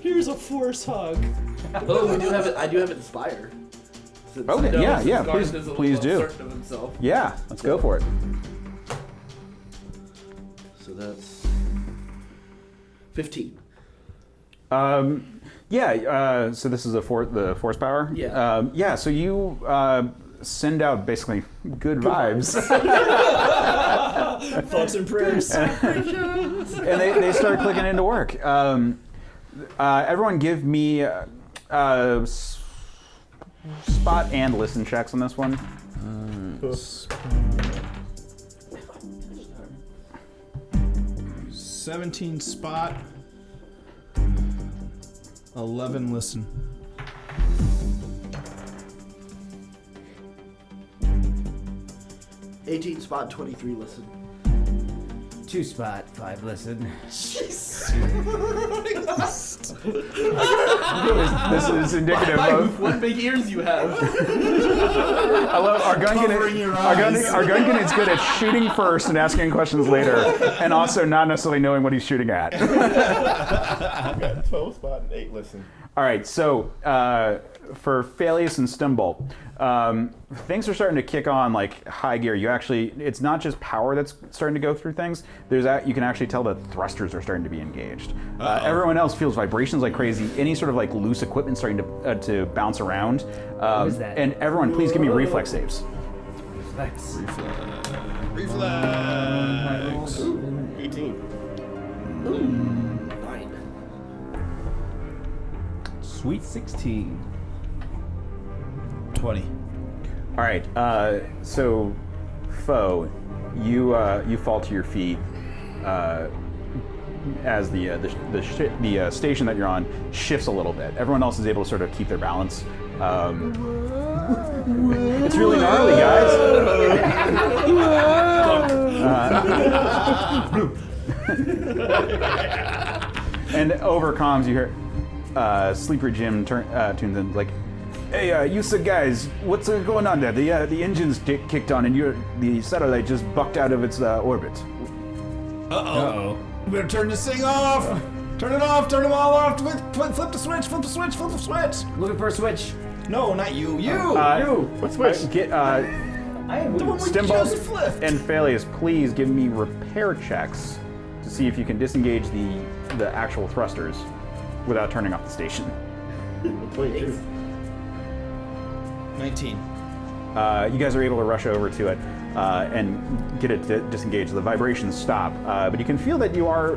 Here's a force hug. Oh, we do have it. I do have Inspire. Since Okay, I know yeah, Garth please- is a little please do. uncertain of himself. Yeah, let's go for it. So that's 15. So this is the force power. Yeah. So you send out basically good vibes, Thoughts and prayers. and they start clicking into work. Everyone, give me spot and listen checks on this one. 17 spot. 11 listen. $18 spot, 23 listen. 2 spot, 5 listen. This is indicative of. What big ears you have. I love our Covering your Gungan. eyes. Our Gungan is good at shooting first and asking questions later, and also not necessarily knowing what he's shooting at. I've got 12 spot and 8 listen. All right, so for Phalius and Stembolt, things are starting to kick on like high gear. It's not just power that's starting to go through things. You can actually tell that thrusters are starting to be engaged. Everyone else feels vibrations like crazy. Any sort of like loose equipment starting to bounce around. What is that? And everyone, please give me reflex saves. Reflex. Reflex. 18. 9. Sweet 16. 20. All right, so Foe, you fall to your feet as the station that you're on shifts a little bit. Everyone else is able to sort of keep their balance. It's really gnarly, guys. And over comms, you hear Sleeper Jim tunes in like, Hey, you said guys, what's going on there? The engine's kicked on, and the satellite just bucked out of its orbit. Uh-oh. We better turn this thing off. Turn it off. Turn them all off. Flip the switch. Flip the switch. Flip the switch. Looking for a switch. No, not you. You. What switch? Get I am The one we just Stembolt flipped. and Phalius, please give me repair checks to see if you can disengage the actual thrusters without turning off the station. 22. 19. You guys are able to rush over to it and get it disengaged. The vibrations stop, but you can feel that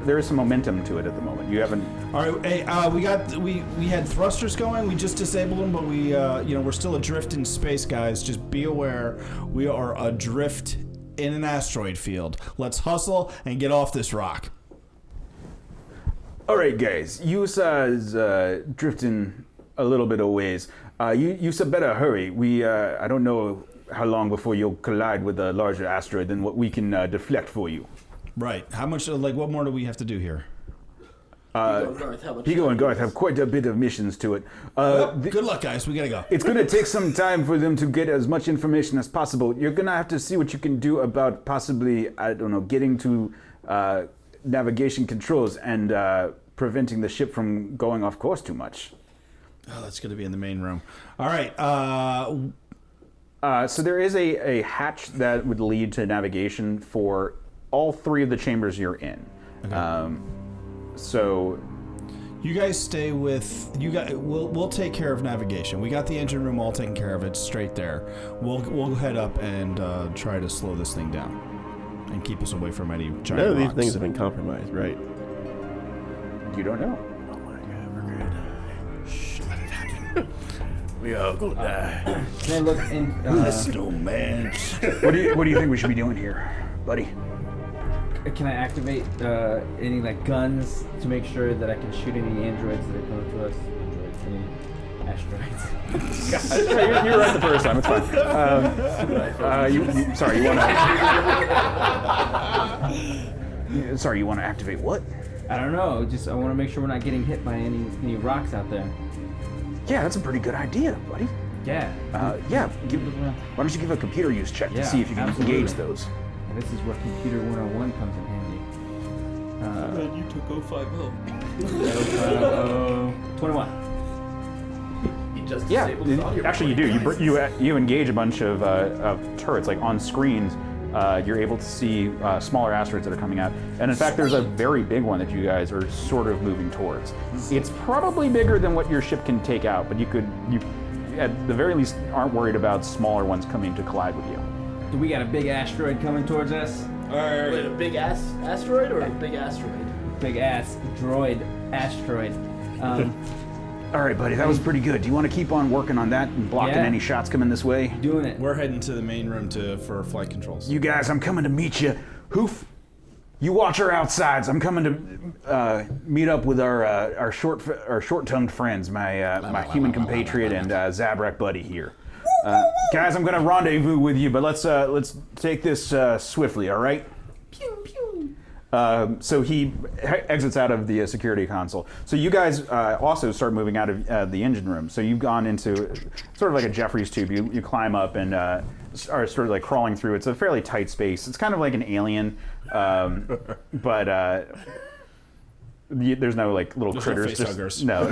there is some momentum to it at the moment. You haven't. All right. Hey, we had thrusters going. We just disabled them, but we're still adrift in space, guys. Just be aware, we are adrift in an asteroid field. Let's hustle and get off this rock. All right, guys. You is drifting a little bit of ways. You better hurry. I don't know how long before you'll collide with a larger asteroid than what we can deflect for you. Right. How much? What more do we have to do here? Pico and Garth have quite a bit of missions to it. Good luck, guys. We gotta go. It's going to take some time for them to get as much information as possible. You're going to have to see what you can do about possibly, I don't know, getting to navigation controls and preventing the ship from going off course too much. Oh, that's going to be in the main room. All right. So there is a hatch that would lead to navigation for all three of the chambers you're in. Okay. So You guys stay with you guys. We'll take care of navigation. We got the engine room all taken care of. It's straight there. We'll head up and try to slow this thing down and keep us away from any giant None of these rocks. things have been compromised, right? you don't know. Oh my god, we're gonna die. Shh, let it happen. We are gonna die. Can I look in? Listen, man. What do you think we should be doing here, buddy? Can I activate any like guns to make sure that I can shoot any androids that are coming to us? Androids, any asteroids. You're right the first time. It's fine. You want to activate what? I don't know. Just I want to make sure we're not getting hit by any rocks out there. Yeah, that's a pretty good idea, buddy. Yeah. Yeah. Why don't you give a computer use check to see if you can absolutely. engage those? And this is where Computer 101 comes in handy. Man, you took 050. 21. He just Yeah, disabled his audio actually you do. recording. You engage a bunch of turrets, like on screens. You're able to see smaller asteroids that are coming out, and in fact, there's a very big one that you guys are sort of moving towards. It's probably bigger than what your ship can take out, but you at the very least, aren't worried about smaller ones coming to collide with you. Do we got a big asteroid coming towards us? Wait, a big ass asteroid or a big asteroid? Big ass droid asteroid. All right, buddy, that was pretty good. Do you want to keep on working on that and blocking Yeah. any shots coming this way? Doing it. We're heading to the main room for flight controls. You guys, I'm coming to meet you. Hoof, you watch our outsides. I'm coming to meet up with our short-tongued friends, my human compatriot and Zabrak buddy here. Guys, I'm gonna rendezvous with you, but let's take this swiftly. All right? Pew pew. So he exits out of the security console. So you guys also start moving out of the engine room. So you've gone into sort of like a Jeffries tube. You climb up and are sort of like crawling through. It's a fairly tight space. It's kind of like an alien, but there's no like little There's no critters. facehuggers. No.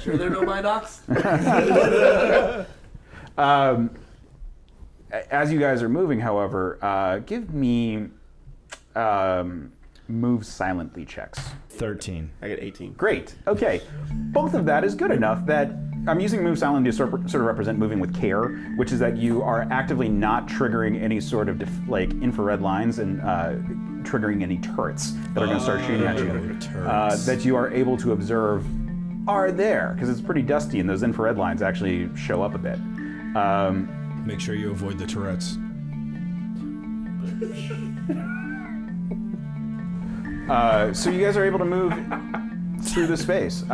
Sure there are no Minox? As you guys are moving, however, give me move silently checks. 13. I got 18. Great. Okay. Both of that is good enough that I'm using move silently to sort of represent moving with care, which is that you are actively not triggering any sort of like infrared lines and triggering any turrets that are going to start shooting at you. Turrets. That you are able to observe are there because it's pretty dusty and those infrared lines actually show up a bit. Make sure you avoid the Tourette's. So you guys are able to move through the space.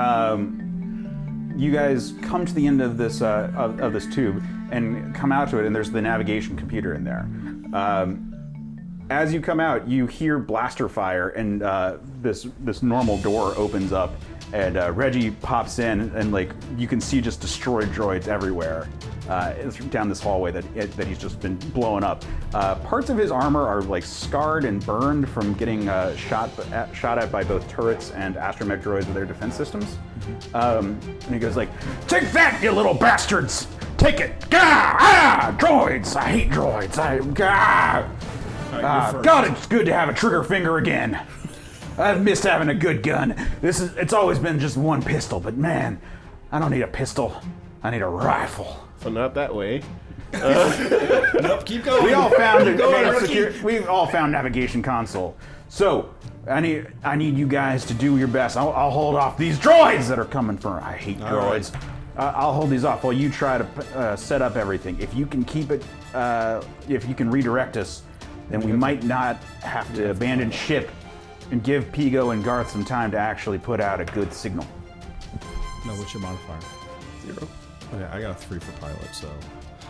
You guys come to the end of this this tube and come out to it, and there's the navigation computer in there. as you come out, you hear blaster fire, and this normal door opens up, and Reggie pops in, and like you can see just destroyed droids everywhere down this hallway that he's just been blowing up. Parts of his armor are like scarred and burned from getting shot at by both turrets and astromech droids with their defense systems. And he goes like, "Take that, you little bastards! Take it! Gah! Ah! Droids! I hate droids! God, it's good to have a trigger finger again. I've missed having a good gun. It's always been just one pistol, but man, I don't need a pistol. I need a rifle." So not that way. Nope, keep going. We all found navigation console. So I need you guys to do your best. I'll hold off these droids that are coming for. I hate droids. I'll hold these off while you try to set up everything. If you can keep it, if you can redirect us, then we might not have to abandon ship and give Pigo and Garth some time to actually put out a good signal. No, what's your modifier? 0. Okay, I got a 3 for pilot, so.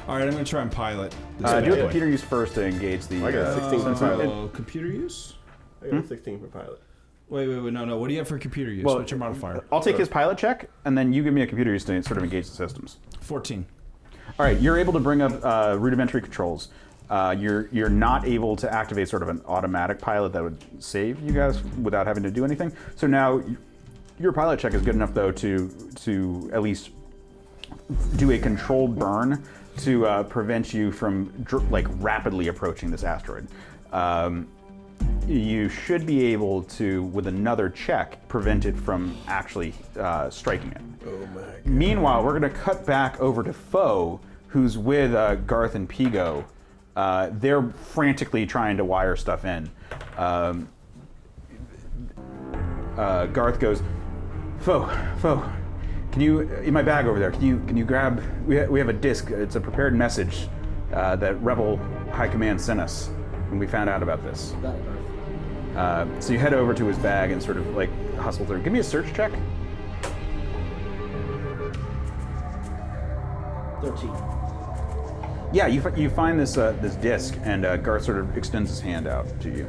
All right, I'm gonna try and pilot. Do a computer use first to engage the. I got a 16 for pilot. Computer use? I got a 16 for pilot. Wait, no. What do you have for computer use? Well, What's your modifier? I'll take his pilot check, and then you give me a computer use to sort of engage the systems. 14. All right, you're able to bring up rudimentary controls. You're not able to activate sort of an automatic pilot that would save you guys without having to do anything. So now your pilot check is good enough though to at least do a controlled burn to prevent you from like rapidly approaching this asteroid. You should be able to, with another check, prevent it from actually striking it. Oh my God. Meanwhile, we're going to cut back over to Foe, who's with Garth and Pigo. They're frantically trying to wire stuff in. Garth goes, Foe, can you, in my bag over there, can you grab, we have a disc, it's a prepared message that Rebel High Command sent us when we found out about this. So you head over to his bag and sort of like hustle through. Give me a search check. 13. Yeah, you find this this disc, and Garth sort of extends his hand out to you.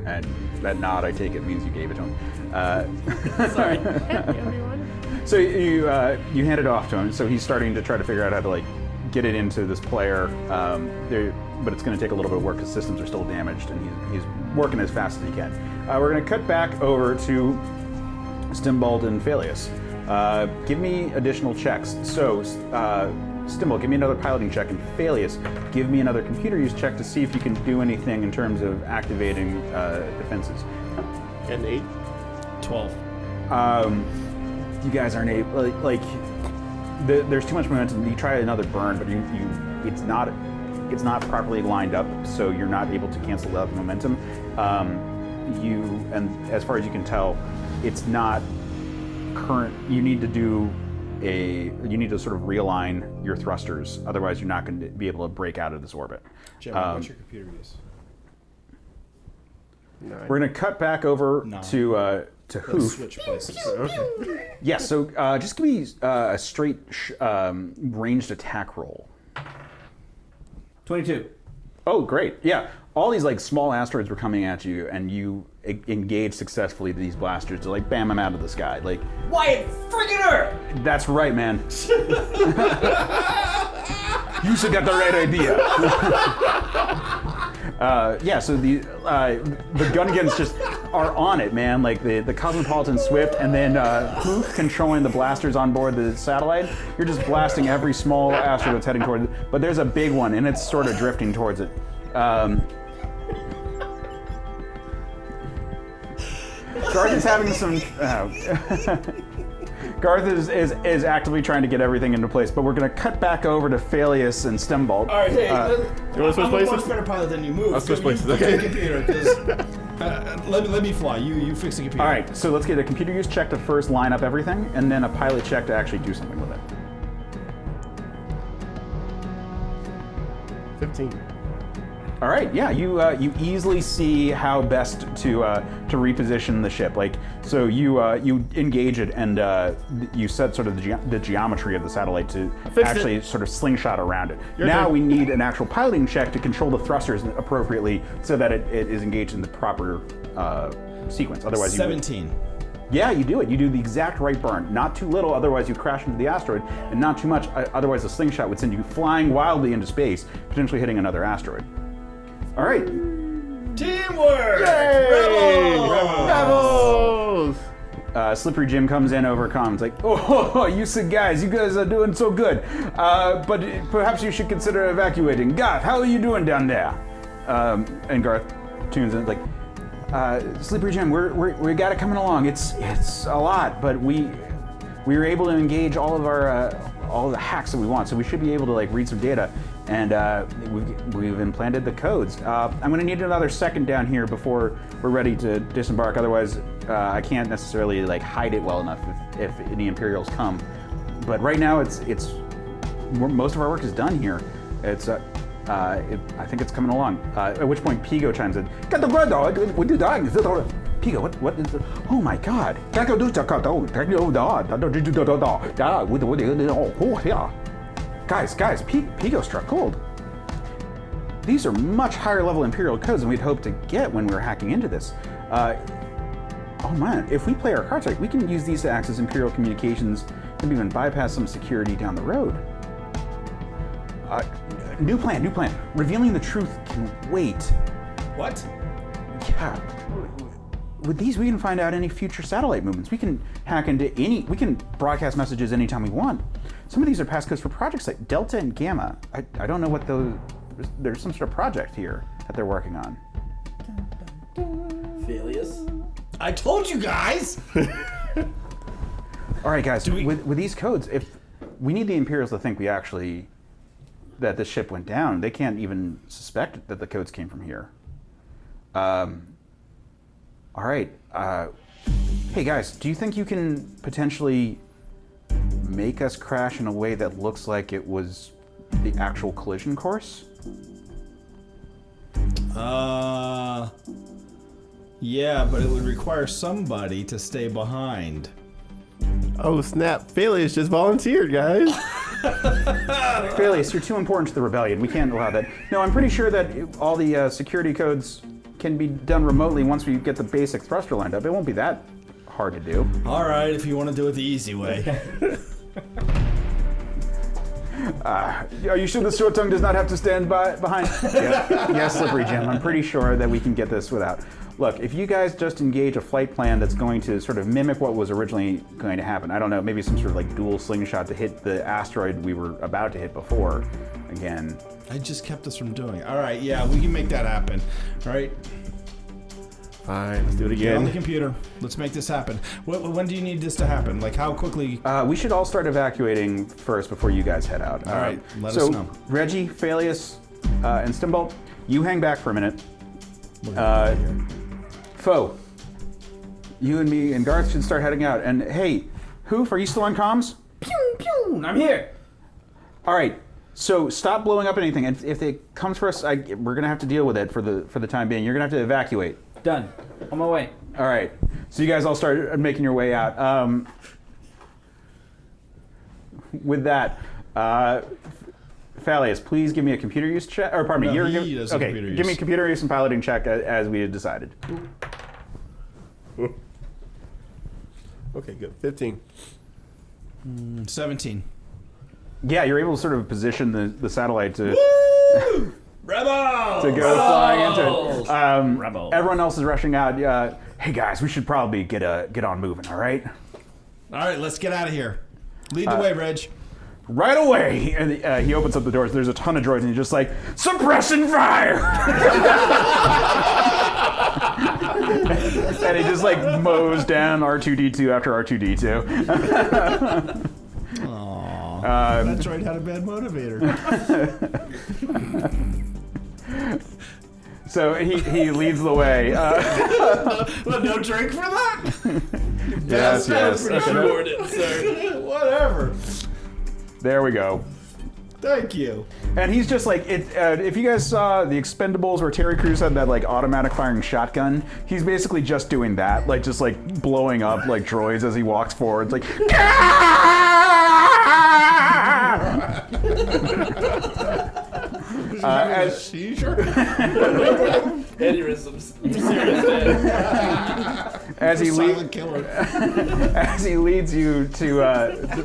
And that nod, I take it, means you gave it to him. Sorry. So you hand it off to him. So he's starting to try to figure out how to like get it into this player. But it's going to take a little bit of work because systems are still damaged, and he's working as fast as he can. We're going to cut back over to Stembolt and Phalius. Give me additional checks. So, Stembolt, give me another piloting check, and Phalius, give me another computer use check to see if you can do anything in terms of activating defenses. And 8. 12. You guys aren't able, there's too much momentum. You try another burn, but it's not properly lined up, so you're not able to cancel out the momentum. And as far as you can tell, it's not current. You need to sort of realign your thrusters, otherwise you're not going to be able to break out of this orbit. Jim, what's your computer use? 9. We're going to cut back over to Let's Hoof. switch places. Okay. Yeah, so just give me a straight ranged attack roll. 22. Oh, great. Yeah. All these like small asteroids were coming at you, and you engaged successfully these blasters to like bam them out of the sky. Like, Wyatt friggin' Earth! that's right, man. You should get the right idea. Yeah, so the Gunnigans just are on it, man. Like the Cosmopolitan Swift, and then Hoof controlling the blasters on board the satellite. You're just blasting every small asteroid that's heading toward it. But there's a big one, and it's sort of drifting towards it. Garth is having some. Garth is actively trying to get everything into place, but we're going to cut back over to Phalius and Stembolt. All right, hey, You want to switch I'm places? a much better pilot than you. Move. I'll switch places, You okay. get the computer, 'cause, let me fly. You fix the computer. All right, so let's get a computer use check to first line up everything, and then a pilot check to actually do something with it. 15. All right, yeah, you easily see how best to reposition the ship. Like, so you engage it and you set sort of the geometry of the satellite to actually sort of slingshot around it. Now we need an actual piloting check to control the thrusters appropriately so that it is engaged in the proper sequence. Otherwise, 17. Yeah, you do it. You do the exact right burn. Not too little, otherwise you crash into the asteroid, and not too much, otherwise the slingshot would send you flying wildly into space, potentially hitting another asteroid. All right. Teamwork! Rebels! Slippery Jim comes in over comms like, oh, you guys are doing so good, but perhaps you should consider evacuating. Garth, how are you doing down there? And Garth tunes in like, Slippery Jim, we got it coming along. It's a lot, but we were able to engage all of our all the hacks that we want, so we should be able to like read some data, and we've implanted the codes. I'm going to need another second down here before we're ready to disembark. Otherwise, I can't necessarily like hide it well enough if any Imperials come. But right now, it's most of our work is done here. It's I think it's coming along. At which point Pigo chimes in. Pigo, what is it? Oh my God! Guys, Pigo struck gold. These are much higher level Imperial codes than we'd hoped to get when we were hacking into this. Oh man, if we play our cards right, we can use these to access Imperial communications and even bypass some security down the road. New plan. Revealing the truth can wait. What? Yeah. With these, we can find out any future satellite movements. We can hack into we can broadcast messages anytime we want. Some of these are passcodes for projects like Delta and Gamma. I don't know what those, there's some sort of project here that they're working on. Felius? I told you guys! All right, guys, with these codes, if we need the Imperials to think that this ship went down, they can't even suspect that the codes came from here. All right. Hey guys, do you think you can potentially make us crash in a way that looks like it was the actual collision course? Yeah, but it would require somebody to stay behind. Oh snap! Felius just volunteered, guys. Felius, you're too important to the rebellion. We can't allow that. No, I'm pretty sure that all the security codes can be done remotely once we get the basic thruster lined up. It won't be that hard to do. All right, if you want to do it the easy way. Are you sure the short tongue does not have to stand behind? Yes, Slippery Jim. I'm pretty sure that we can get this without. Look, if you guys just engage a flight plan that's going to sort of mimic what was originally going to happen, I don't know, maybe some sort of like dual slingshot to hit the asteroid we were about to hit before again. I just kept us from doing it. All right, yeah, we can make that happen. All right. Fine, let's do it Get on the again. computer. Let's make this happen. When do you need this to happen? Like, how quickly? We should all start evacuating first before you guys head out. All right, let us know. Reggie, Felius, and Stembolt, you hang back for a minute. Foe, you and me and Garth should start heading out. And hey, Hoof, are you still on comms? Pew, pew, I'm here. All right. So stop blowing up anything. And if it comes for us, we're gonna have to deal with it for the time being. You're gonna have to evacuate. Done. On my way. All right. So you guys all start making your way out. With that, Falius, please give me a computer use check. Or pardon me, No, he does okay. computer Give me a use. computer use and piloting check as we had decided. Okay, good. 15. 17. Yeah, you're able to sort of position the satellite to Rebels! to go flying into it. Rebels. Everyone else is rushing out. Hey guys, we should probably get on moving. All right. All right, let's get out of here. Lead the way, Reg. Right away! And he opens up the doors. There's a ton of droids, and he's just like, suppression fire! And he just like mows down R2D2 after R2D2. Aww. That droid had a bad motivator. So he leads the way. Well, no drink for that? Yes. Pretty short, sir. Whatever. There we go. Thank you. And he's just like, if you guys saw the Expendables where Terry Crews had that like automatic firing shotgun, he's basically just doing that, like just like blowing up like droids as he walks forward. It's like, seizure? Aneurysms. Serious, man. As he Silent killer. as he leads you to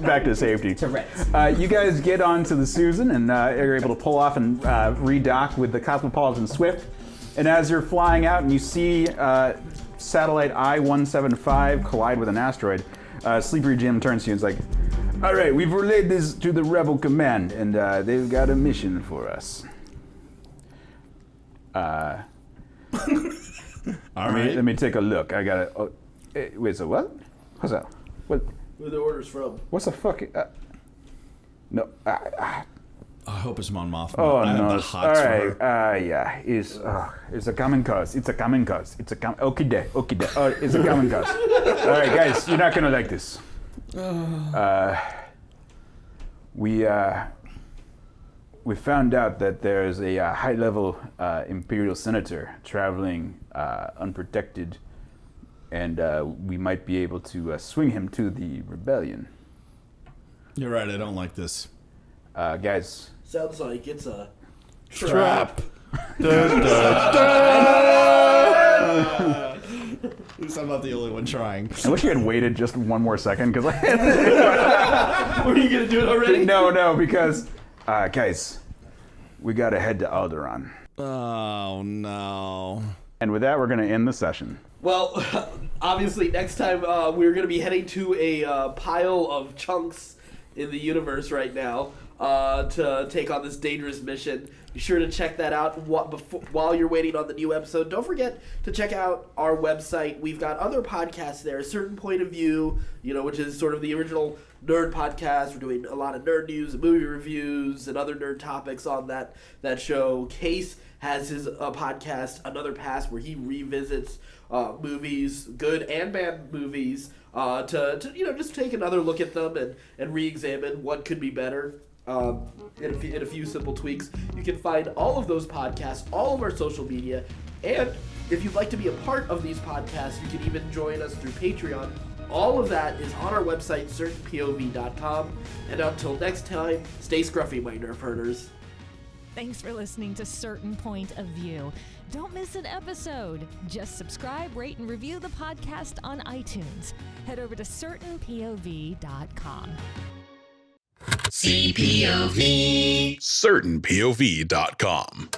back to safety. Tourette's. You guys get onto the Susan and are able to pull off and redock with the Cosmopolitan Swift. And as you're flying out and you see satellite I-175 collide with an asteroid, Sleepy Jim turns to you and is like, all right, we've relayed this to the Rebel Command, and they've got a mission for us. All right. Let me take a look. I got to... wait, so what? What's that? What? Who are the orders from? What's the fuck? No. I hope it's Mon Mothma. Oh, I have no. the hots All for right. her. Yeah. It's a common cause. It's a common cause. Okay, day. Oh, it's a common cause. All right, guys. You're not going to like this. We found out that there's a high-level Imperial senator traveling unprotected, and we might be able to swing him to the rebellion. You're right. I don't like this. Guys. Sounds like it's a Trap. At least I'm not the only one trying. I wish you had waited just one more second, because Were you gonna do it already? No, because guys, we gotta head to Alderaan. Oh, no. And with that, we're gonna end the session. Well, obviously, next time we're going to be heading to a pile of chunks in the universe right now to take on this dangerous mission. Be sure to check that out while you're waiting on the new episode. Don't forget to check out our website. We've got other podcasts there, A Certain Point of View, which is sort of the original nerd podcast. We're doing a lot of nerd news and movie reviews and other nerd topics on that show. Case has his podcast, Another Pass, where he revisits movies, good and bad movies, to just take another look at them and re-examine what could be better. In a few simple tweaks. You can find all of those podcasts, all of our social media, and if you'd like to be a part of these podcasts, you can even join us through Patreon. All of that is on our website, certainpov.com. And until next time, stay scruffy, my nerf herders. Thanks for listening to Certain Point of View. Don't miss an episode. Just subscribe, rate, and review the podcast on iTunes. Head over to certainpov.com. CPOV. CertainPOV.com.